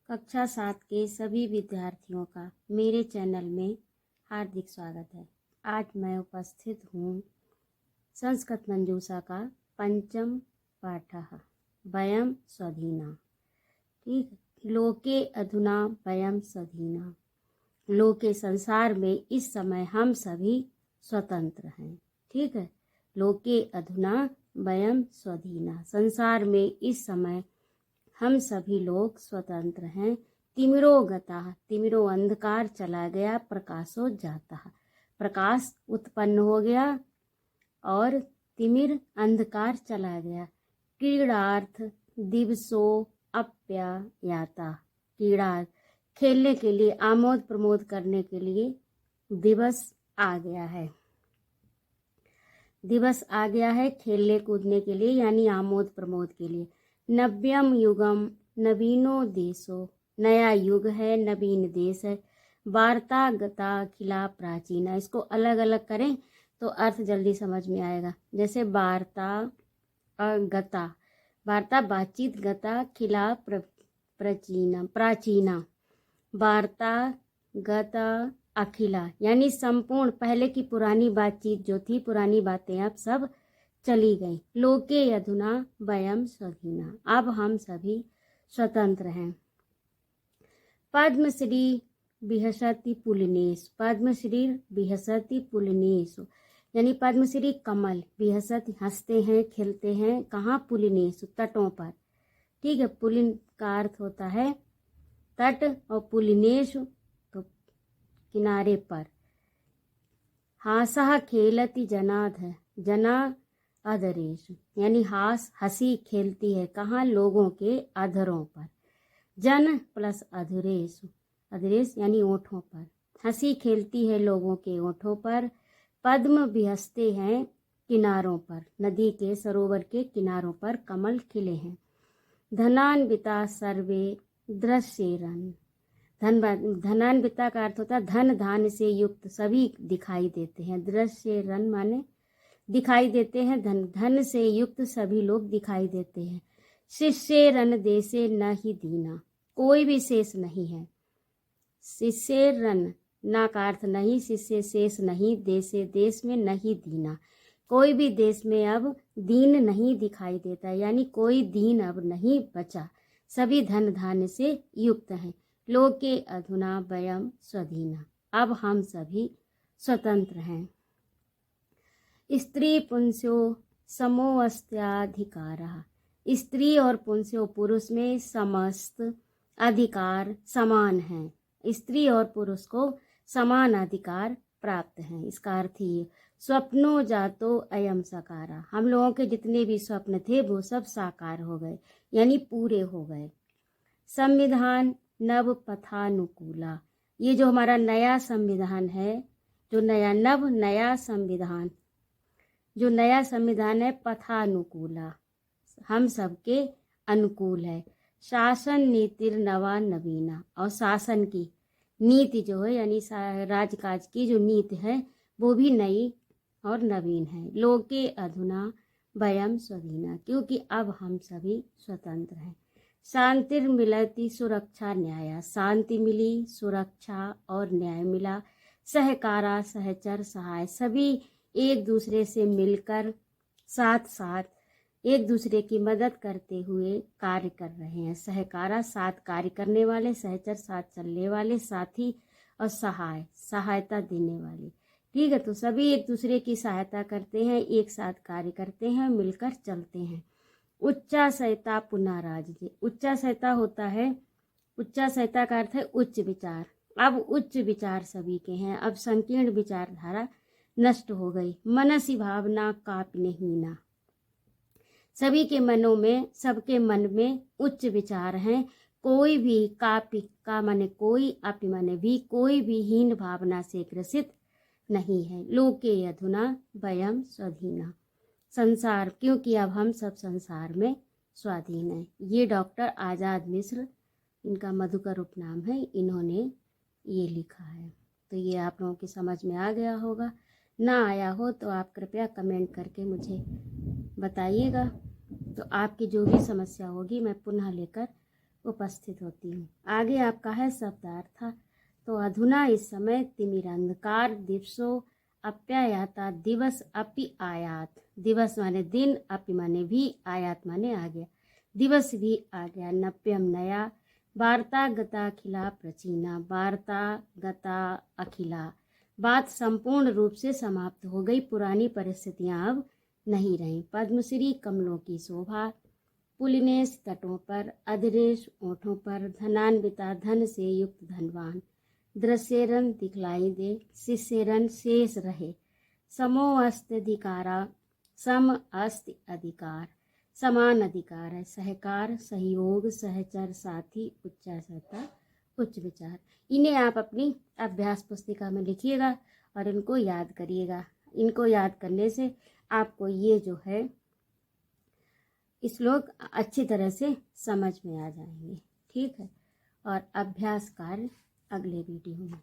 कक्षा 7 के सभी विद्यार्थियों का मेरे चैनल में हार्दिक स्वागत है। आज मैं उपस्थित हूँ संस्कृत मंजूषा का पंचम पाठः वयम स्वधीना। ठीक, लोके अधुना वयम स्वधीना। लोके संसार में इस समय हम सभी स्वतंत्र हैं। ठीक है, लोके अधुना वयम स्वधीना। संसार में इस समय हम सभी लोग स्वतंत्र हैं। तिमिरो गता, तिमिरो अंधकार चला गया, प्रकाशो जाता, प्रकाश उत्पन्न हो गया और तिमिर अंधकार चला गया। क्रीड़ार्थ दिवसो अप्यायाता। क्रीड़ा खेलने के लिए, आमोद प्रमोद करने के लिए दिवस आ गया है। दिवस आ गया है खेलने कूदने के लिए, यानी आमोद प्रमोद के लिए। नव्यम युगम नवीनो देशो, नया युग है, नवीन देश है। वार्ता गता खिला प्राचीना। इसको अलग अलग करें तो अर्थ जल्दी समझ में आएगा। जैसे वार्ता गता, वार्ता बातचीत, गता खिला प्राचीना। वार्ता गता अखिला यानी संपूर्ण, पहले की पुरानी बातचीत जो थी, पुरानी बातें अब सब चली गई। लोके अधुना वयम स्वधीना। अब हम सभी स्वतंत्र हैं। पद्मश्री विहसति पुलिनेश, पद्मश्री विहसति पुलिनेश यानी पद्मश्री कमल, विहसति हंसते हैं, खिलते हैं। कहाँ? पुलिनेश तटों पर। ठीक है, पुलिन का अर्थ होता है तट और पुलिनेश तो किनारे पर। हासः खेलति जनाध, जना अधरेश यानी हास, हंसी खेलती है। कहाँ? लोगों के अधरों पर। जन प्लस अधरेश, अधरेश यानी ओठों पर। हंसी खेलती है लोगों के ओठों पर। पद्म विहसते हैं किनारों पर, नदी के, सरोवर के किनारों पर कमल खिले हैं। धनान्विता सर्वे दृश्येरन, धनान्विता का अर्थ होता है धन धान्य से युक्त सभी दिखाई देते हैं। दृश्येरन माने दिखाई देते हैं, धन धन से युक्त सभी लोग दिखाई देते हैं। शिष्य रन देशे न ही दीना, कोई भी शेष नहीं है। शिष्य रन, ना का अर्थ नहीं, शिष्य शेष नहीं, देशे देश में नहीं दीना, कोई भी देश में अब दीन नहीं दिखाई देता, यानी कोई दीन अब नहीं बचा, सभी धन धान्य से युक्त हैं। लोके अधुना वयम स्वधीना। अब हम सभी स्वतंत्र हैं। स्त्री पुंसो समोऽस्त्याधिकारः, स्त्री और पुंसो पुरुष में समस्त अधिकार समान हैं। स्त्री और पुरुष को समान अधिकार प्राप्त हैं। इसका अर्थ ये, स्वप्नो जातो अयम सकारा, हम लोगों के जितने भी स्वप्न थे वो सब साकार हो गए, यानी पूरे हो गए। संविधान नव पथानुकूला, ये जो हमारा नया संविधान है, जो नया संविधान, जो नया संविधान है, पथानुकूला हम सबके अनुकूल है। शासन नीतिर नवा नवीना, और शासन की नीति जो है, यानी राजकाज की जो नीति है वो भी नई और नवीन है। लोके अधुना वयम स्वधीना, क्योंकि अब हम सभी स्वतंत्र हैं। शांतिर मिलती सुरक्षा न्याय, शांति मिली, सुरक्षा और न्याय मिला। सहकारा सहचर सहाय, सभी एक दूसरे से मिलकर साथ साथ एक दूसरे की मदद करते हुए कार्य कर रहे हैं। सहकारा साथ कार्य करने वाले, सहचर साथ चलने वाले, साथी, और सहाय सहायता देने वाले। ठीक है, तो सभी एक दूसरे की सहायता करते हैं, एक साथ कार्य करते हैं, मिलकर चलते हैं। उच्चासयता पुनराज, उच्चासयता होता है, उच्चासयता का अर्थ है उच्च विचार। अब उच्च विचार सभी के हैं, अब संकीर्ण विचारधारा नष्ट हो गई। मनसी भावना कापिनहीना, सभी के मनों में, सबके मन में उच्च विचार हैं। कोई भी कापि का माने कोई, अपि माने भी, कोई भी हीन भावना से ग्रसित नहीं है। लोके अधुना वयम स्वधीना, संसार, क्योंकि अब हम सब संसार में स्वाधीन हैं। ये डॉक्टर आज़ाद मिश्र, इनका मधुकर उपनाम है, इन्होंने ये लिखा है। तो ये आप लोगों की समझ में आ गया होगा। ना आया हो तो आप कृपया कमेंट करके मुझे बताइएगा। तो आपकी जो भी समस्या होगी मैं पुनः लेकर उपस्थित होती हूँ। आगे आपका है शब्दार्थ। तो अधुना इस समय तिमिरंधकार दिवसो अप्यायाता दिवस अपि आयात। दिवस माने दिन, अपि माने भी, आयात माने आ गया, दिवस भी आ गया। नप्यम नया वार्ता गता अखिला प्रचीना। वार्ता गता अखिला, बात संपूर्ण रूप से समाप्त हो गई, पुरानी परिस्थितियां अब नहीं रहीं। पद्मश्री कमलों की शोभा, पुलिनेश तटों पर, अधरेश ओठों पर, धनान्विता धन से युक्त धनवान, दृश्यरन दिखलाई दे, शिष्यरन शेष रहे। समो अस्त्यधिकारा, सम अस्ति अधिकार, समान अधिकार है। सहकार, सहयोग, सहचर, साथी, उच्चासता, उच्च विचार। इन्हें आप अपनी अभ्यास पुस्तिका में लिखिएगा और इनको याद करिएगा। इनको याद करने से आपको ये जो है श्लोक अच्छी तरह से समझ में आ जाएंगे। ठीक है, और अभ्यास कार्य अगले वीडियो में।